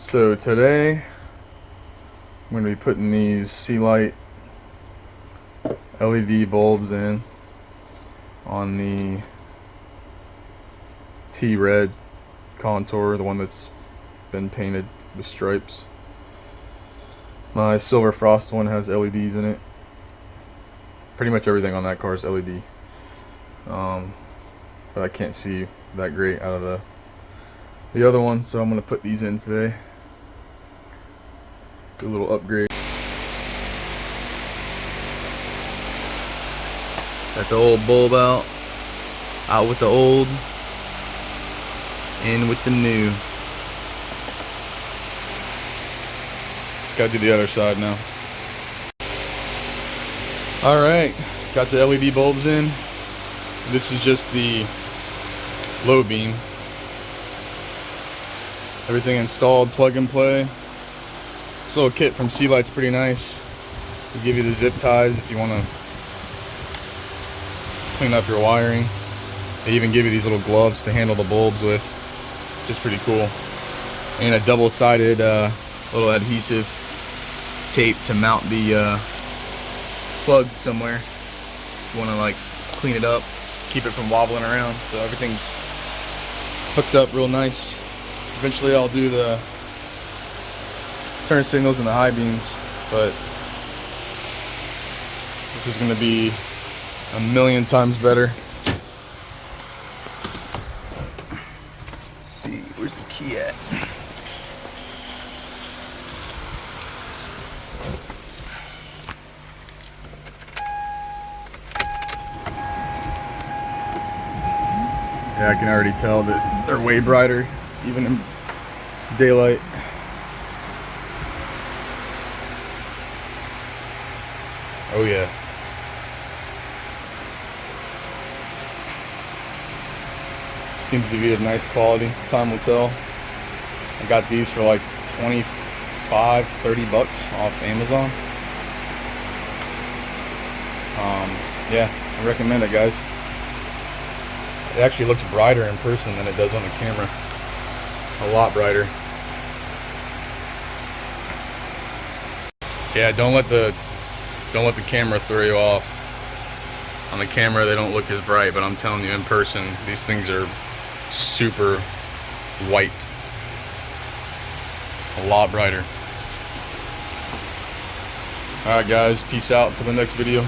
So today I'm going to be putting these SeaLight LED bulbs in on the T Red Contour, the one that's been painted with stripes. My Silver Frost one has LEDs in it. Pretty much everything on that car is LED. But I can't see that great out of the other one, so I'm going to put these in today. Do a little upgrade. Got the old bulb out with the old, in with the new. Just gotta do the other side now. Alright, got the LED bulbs in. This is just the low beam. Everything installed, plug and play. This little kit from SeaLight's pretty nice. They give you the zip ties if you want to clean up your wiring. They even give you these little gloves to handle the bulbs with, which is pretty cool. And a double-sided little adhesive tape to mount the plug somewhere. If you want to like clean it up, keep it from wobbling around. So everything's hooked up real nice. Eventually I'll do the turn signals and the high beams, but this is going to be a million times better. Let's see, where's the key at? Yeah, I can already tell that they're way brighter, even in daylight. Oh yeah. Seems to be of nice quality. Time will tell. I got these for like 25, 30 bucks off Amazon. Yeah, I recommend it, guys. It actually looks brighter in person than it does on the camera. A lot brighter. Yeah, don't let the camera throw you off. On the camera they don't look as bright, but I'm telling you, in person these things are super white. A lot brighter. Alright guys, peace out until the next video.